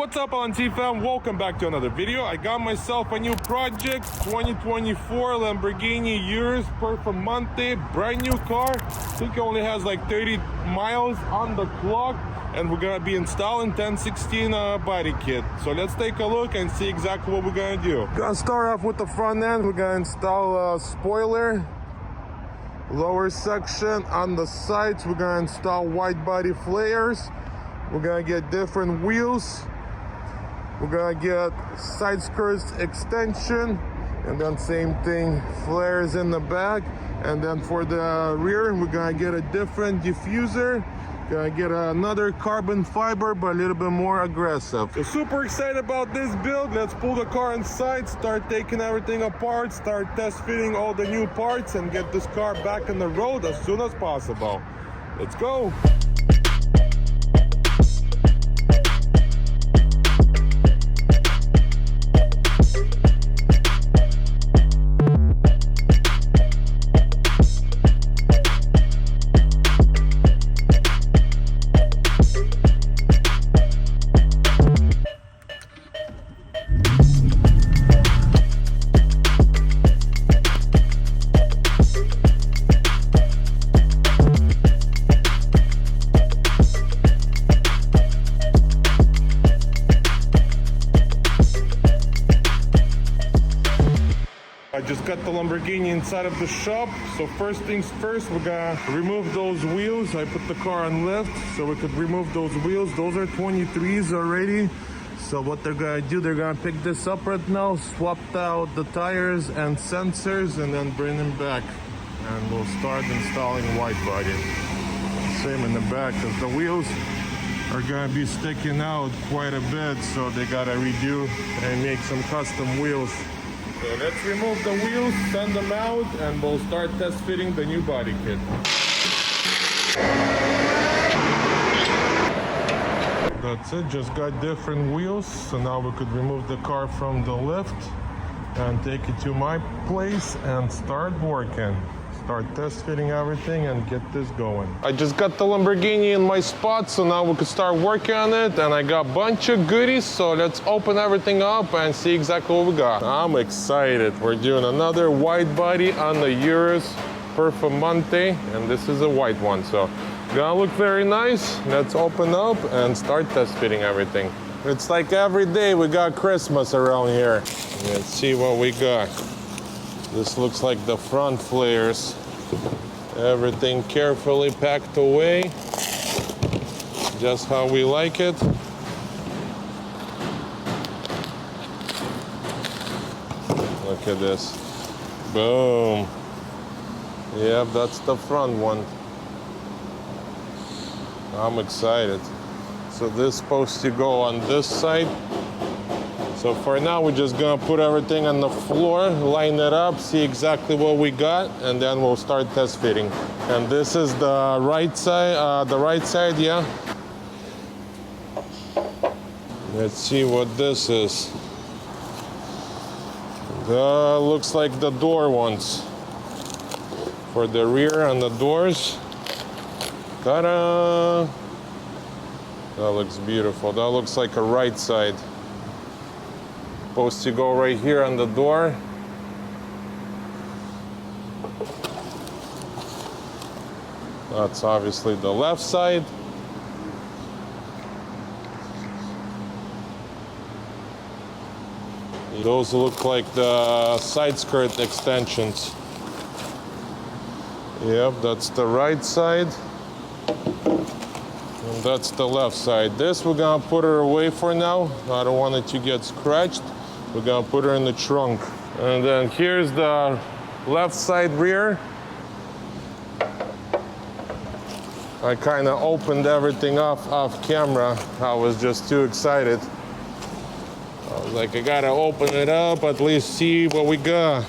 What's up, LNC Fam? Welcome back to another video. I got myself a new project, 2024 Lamborghini Urus Performante, brand new car. I think it only has like 30 miles on the clock, and we're gonna be installing 1016 body kit. So let's take a look and see exactly what we're gonna do. Gonna start off with the front end. We're gonna install a spoiler, lower section. On the sides, we're gonna install wide body flares. We're gonna get different wheels. We're gonna get side skirts extension, and then same thing, flares in the back. And then for the rear, we're gonna get a different diffuser. Gonna get another carbon fiber, but a little bit more aggressive. So super excited about this build. Let's pull the car inside, start taking everything apart, start test fitting all the new parts, and get this car back on the road as soon as possible. Let's go. I just got the Lamborghini inside of the shop. So first things first, we're gonna remove those wheels. I put the car on lift so we could remove those wheels. Those are 23s already. So what they're gonna do, they're gonna pick this up right now, swap out the tires and sensors, and then bring them back. And we'll start installing wide body. Same in the back, because the wheels are gonna be sticking out quite a bit. So they gotta redo and make some custom wheels. So let's remove the wheels, send them out, and we'll start test fitting the new body kit. That's it, just got different wheels. So now we could remove the car from the lift and take it to my place and start working. Start test fitting everything and get this going. I just got the Lamborghini in my spot, so now we can start working on it. And I got a bunch of goodies, so let's open everything up and see exactly what we got. I'm excited. We're doing another wide body on the Urus Performante, and this is a white one, so gonna look very nice. Let's open up and start test fitting everything. It's like every day we got Christmas around here. Let's see what we got. This looks like the front flares. Everything carefully packed away, just how we like it. Look at this. Boom. Yep, that's the front one. I'm excited. So this is supposed to go on this side. So for now, we're just gonna put everything on the floor, line it up, see exactly what we got, and then we'll start test fitting. And this is the right side, yeah. Let's see what this is. Looks like the door ones. For the rear and the doors. Ta-da! That looks beautiful. That looks like a right side. Supposed to go right here on the door. That's obviously the left side. Those look like the side skirt extensions. Yep, that's the right side. And that's the left side. This we're gonna put her away for now. I don't want it to get scratched. We're gonna put her in the trunk. And then here's the left side rear. I kind of opened everything off camera. I was just too excited. I was like, I gotta open it up, at least see what we got.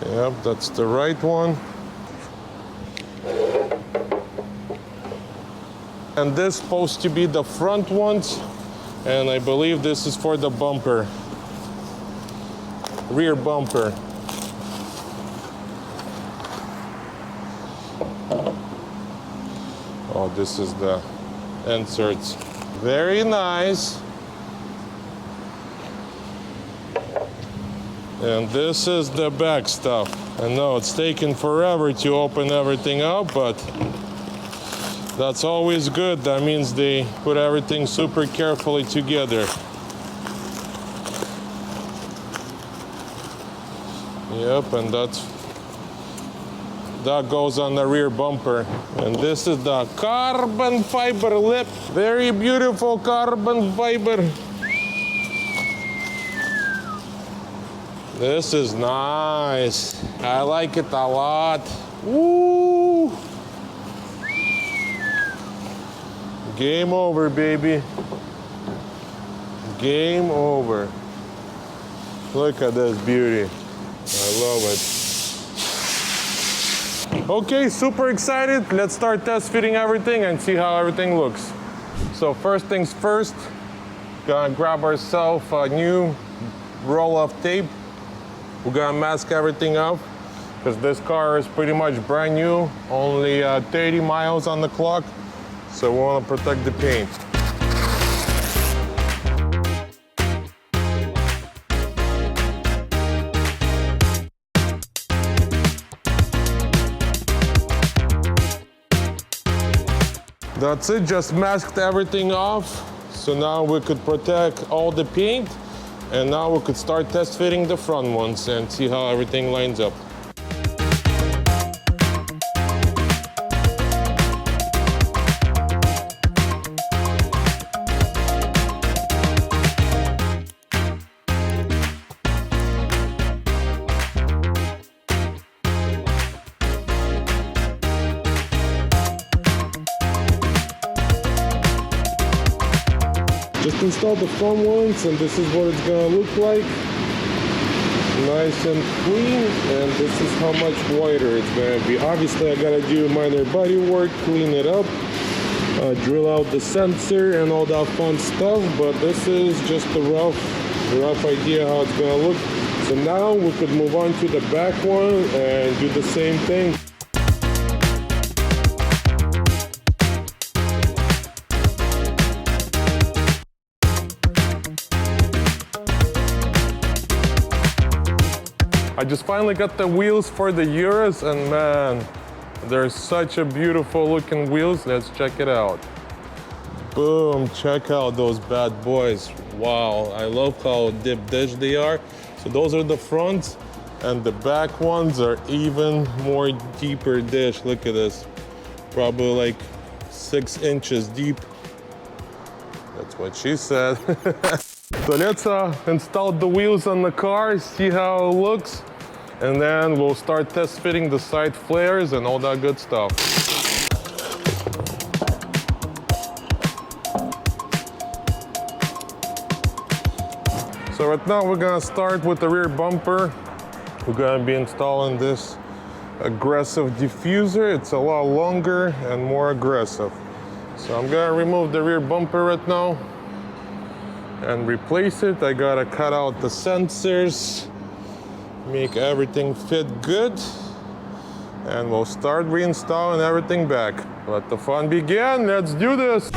Yep, that's the right one. And this is supposed to be the front ones. And I believe this is for the bumper, rear bumper. Oh, this is the inserts. Very nice. And this is the back stuff. I know it's taken forever to open everything up, but that's always good. That means they put everything super carefully together. Yep, and that goes on the rear bumper. And this is the carbon fiber lip. Very beautiful carbon fiber. This is nice. I like it a lot. Woo! Game over, baby. Game over. Look at this beauty. I love it. Okay, super excited. Let's start test fitting everything and see how everything looks. So first things first, gonna grab ourselves a new roll of tape. We're gonna mask everything up because this car is pretty much brand new, only 30 miles on the clock. So we wanna protect the paint. That's it, just masked everything off. So now we could protect all the paint, and now we could start test fitting the front ones and see how everything lines up. Just installed the front ones, and this is what it's gonna look like. Nice and clean, and this is how much whiter it's gonna be. Obviously I gotta do minor body work, clean it up, drill out the sensor and all that fun stuff, but this is just a rough idea how it's gonna look. So now we could move on to the back one and do the same thing. I just finally got the wheels for the Urus, and man, they're such a beautiful looking wheels. Let's check it out. Boom, check out those bad boys. Wow, I love how deep dish they are. So those are the fronts, and the back ones are even more deeper dish. Look at this, probably like 6 inches deep. That's what she said. So let's install the wheels on the car, see how it looks, and then we'll start test fitting the side flares and all that good stuff. So right now we're gonna start with the rear bumper. We're gonna be installing this aggressive diffuser. It's a lot longer and more aggressive. So I'm gonna remove the rear bumper right now and replace it. I gotta cut out the sensors, make everything fit good, and we'll start reinstalling everything back. Let the fun begin. Let's do this.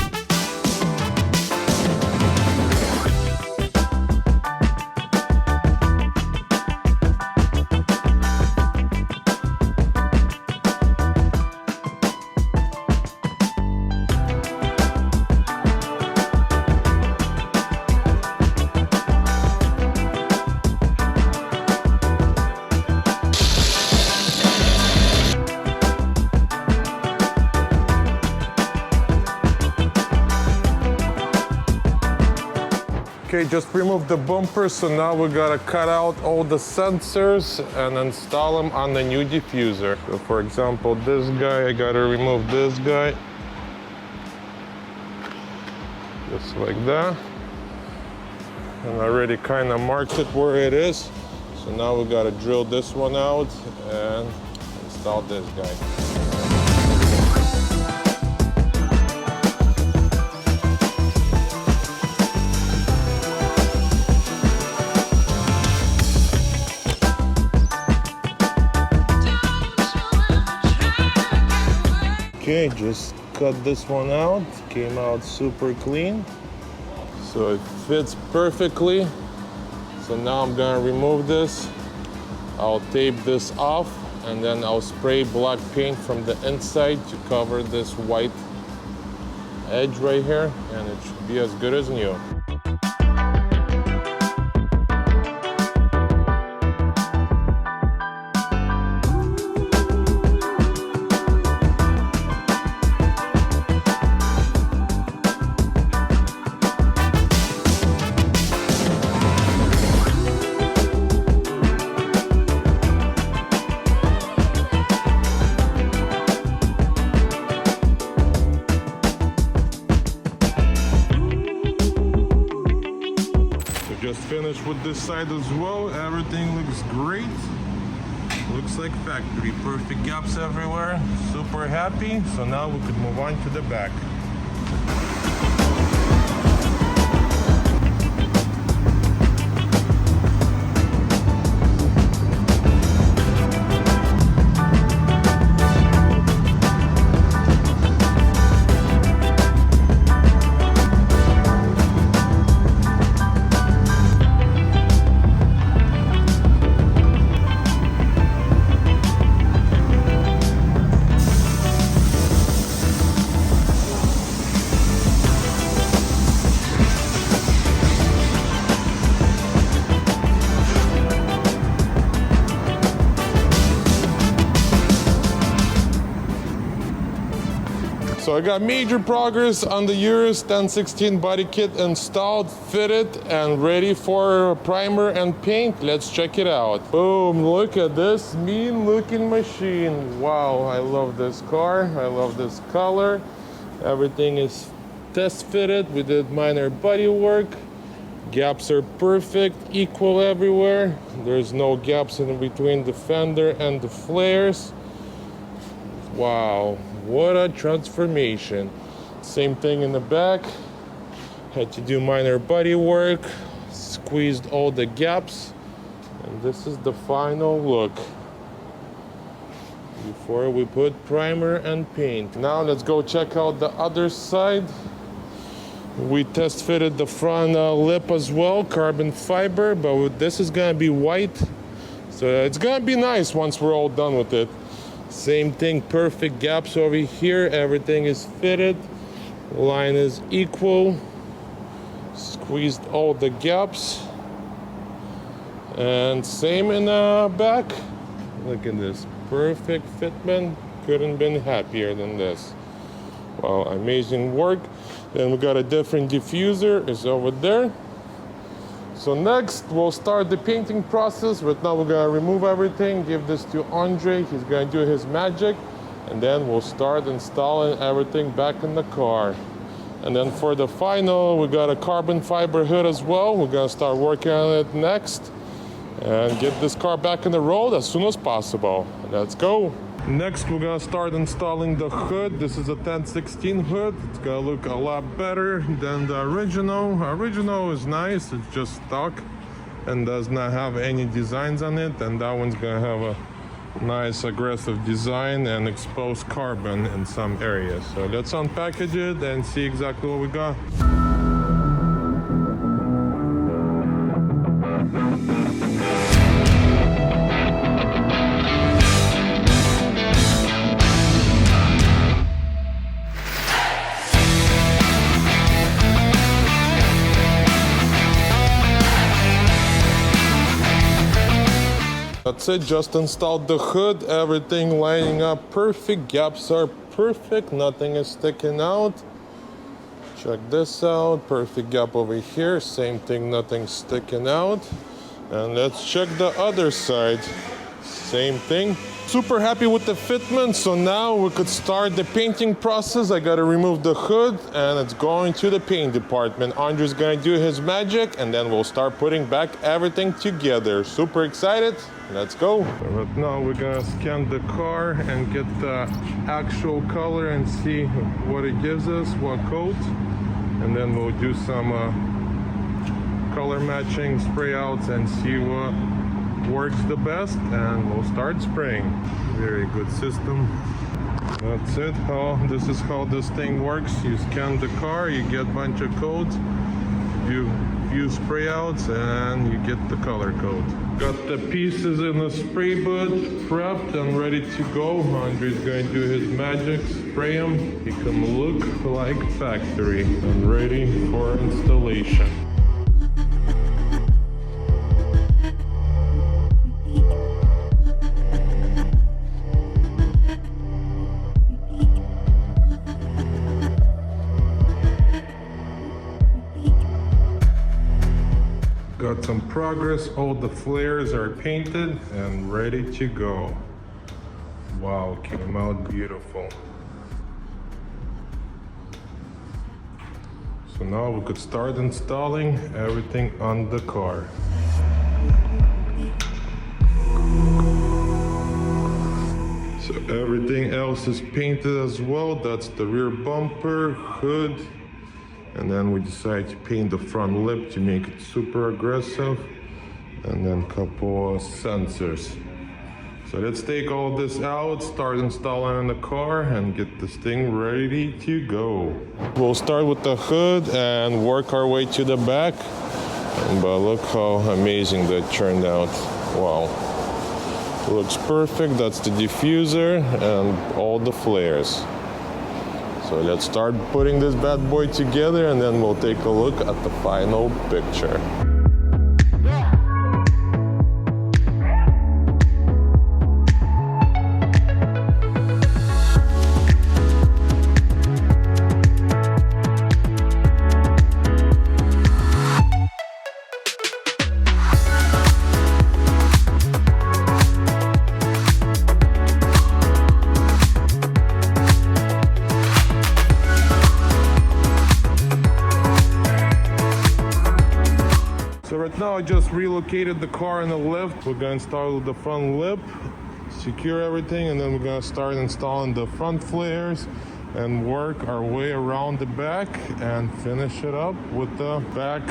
Okay, just remove the bumper, so now we gotta cut out all the sensors and install them on the new diffuser. So for example, this guy, I gotta remove this guy. Just like that. And I already kind of marked it where it is. So now we gotta drill this one out and install this guy. Okay, just cut this one out. Came out super clean. So it fits perfectly. So now I'm gonna remove this. I'll tape this off and then I'll spray black paint from the inside to cover this white edge right here, and it should be as good as new. Just finished with this side as well. Everything looks great. Looks like factory. Perfect gaps everywhere. Super happy. So now we could move on to the back. So I got major progress on the Urus 1016 body kit installed, fitted, and ready for primer and paint. Let's check it out. Boom, look at this mean looking machine. Wow, I love this car. I love this color. Everything is test fitted. We did minor body work. Gaps are perfect, equal everywhere. There's no gaps in between the fender and the flares. Wow, what a transformation. Same thing in the back. Had to do minor body work, squeezed all the gaps, and this is the final look before we put primer and paint. Now let's go check out the other side. We test fitted the front lip as well, carbon fiber, but this is gonna be white. So it's gonna be nice once we're all done with it. Same thing, perfect gaps over here. Everything is fitted. Line is equal. Squeezed all the gaps. And same in the back. Look at this, perfect fitment. Couldn't been happier than this. Wow, amazing work. Then we got a different diffuser, is over there. So next, we'll start the painting process. Right now, we're gonna remove everything, give this to Andre. He's gonna do his magic, and then we'll start installing everything back in the car. And then for the final, we got a carbon fiber hood as well. We're gonna start working on it next and get this car back in the road as soon as possible. Let's go. Next, we're gonna start installing the hood. This is a 1016 hood. It's gonna look a lot better than the original. Original is nice, it's just stock and does not have any designs on it. And that one's gonna have a nice aggressive design and exposed carbon in some areas. So let's unpackage it and see exactly what we got. That's it, just installed the hood, everything lining up perfect, gaps are perfect, nothing is sticking out. Check this out, perfect gap over here, same thing, nothing sticking out. And let's check the other side, same thing. Super happy with the fitment, so now we could start the painting process. I gotta remove the hood and it's going to the paint department. Andre's gonna do his magic and then we'll start putting back everything together. Super excited, let's go. So right now we're gonna scan the car and get the actual color and see what it gives us, what coat. And then we'll do some color matching spray outs and see what works the best, and we'll start spraying. Very good system. That's it. This is how this thing works. You scan the car, you get a bunch of codes, you few spray outs, and you get the color code. Got the pieces in the spray booth prepped and ready to go. Andre's going to do his magic, spray them, make them look like factory and ready for installation. Got some progress, all the flares are painted and ready to go. Wow, came out beautiful. So now we could start installing everything on the car. So everything else is painted as well. That's the rear bumper, hood. And then we decided to paint the front lip to make it super aggressive. And then a couple of sensors. So let's take all this out, start installing in the car and get this thing ready to go. We'll start with the hood and work our way to the back. But look how amazing that turned out. Wow. Looks perfect. That's the diffuser and all the flares. So let's start putting this bad boy together and then we'll take a look at the final picture. So right now I just relocated the car in the lift. We're gonna start with the front lip, secure everything, and then we're gonna start installing the front flares and work our way around the back and finish it up with the back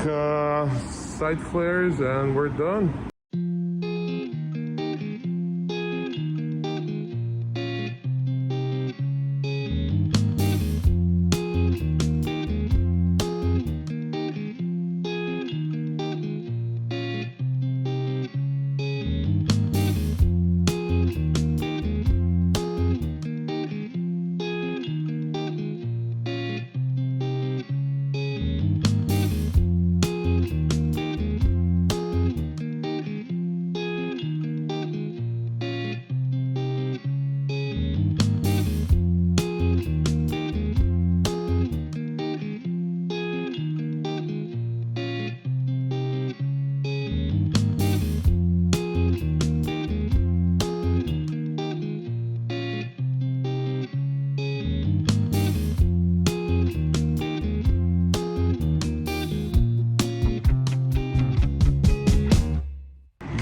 side flares, and we're done.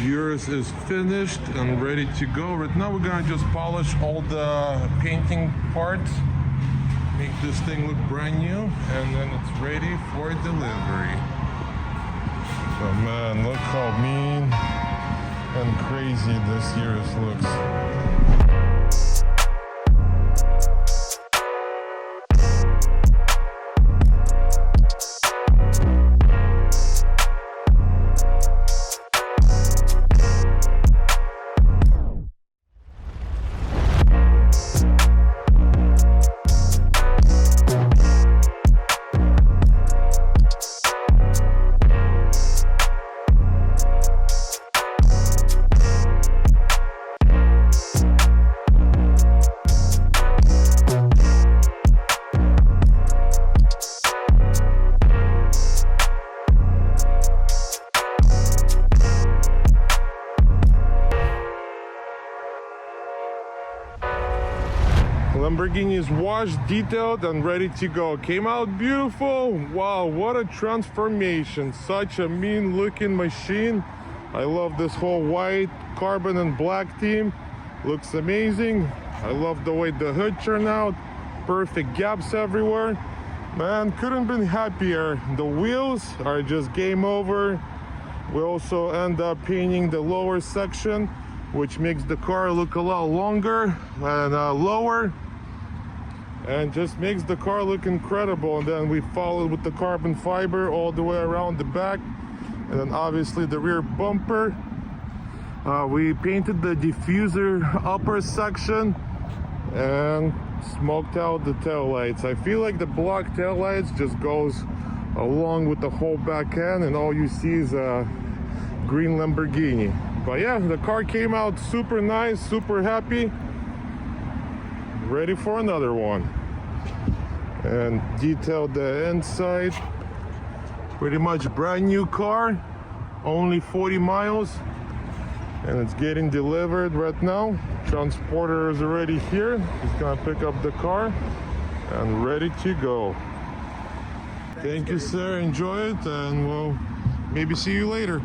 Urus is finished and ready to go. Right now we're gonna just polish all the painting parts, make this thing look brand new, and then it's ready for delivery. Oh man, look how mean and crazy this Urus looks. Lamborghini is washed, detailed, and ready to go. Came out beautiful. Wow, what a transformation. Such a mean looking machine. I love this whole white, carbon, and black theme. Looks amazing. I love the way the hood turned out. Perfect gaps everywhere. Man, couldn't been happier. The wheels are just game over. We also end up painting the lower section, which makes the car look a lot longer and lower. and just makes the car look incredible. And then we followed with the carbon fiber all the way around the back, and then obviously the rear bumper. We painted the diffuser upper section and smoked out the tail lights. I feel like the black tail lights just goes along with the whole back end, and all you see is a green Lamborghini. But yeah, the car came out super nice, super happy, ready for another one. And detailed the inside. Pretty much brand new car, only 40 miles, and it's getting delivered right now. Transporter is already here. He's gonna pick up the car and ready to go. Thank you, sir. Enjoy it, and we'll maybe see you later.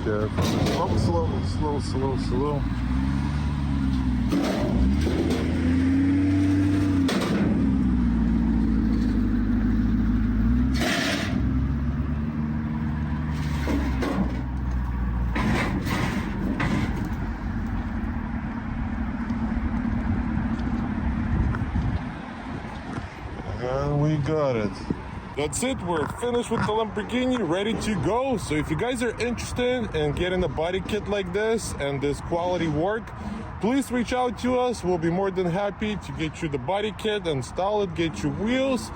Yeah. Oh, slow. And we got it. That's it, we're finished with the Lamborghini, ready to go. So if you guys are interested in getting a body kit like this and this quality work, please reach out to us. We'll be more than happy to get you the body kit, install it, get you wheels,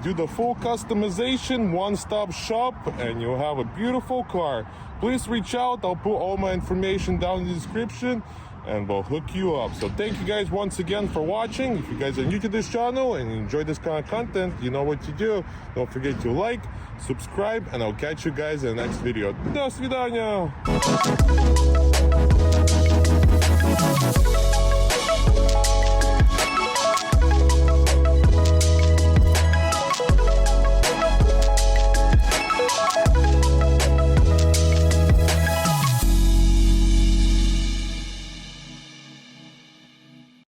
do the full customization, one-stop shop, and you'll have a beautiful car. Please reach out. I'll put all my information down in the description, and we'll hook you up. So thank you guys once again for watching. If you guys are new to this channel and enjoy this kind of content, you know what to do. Don't forget to like, subscribe, and I'll catch you guys in the next video. До свидания!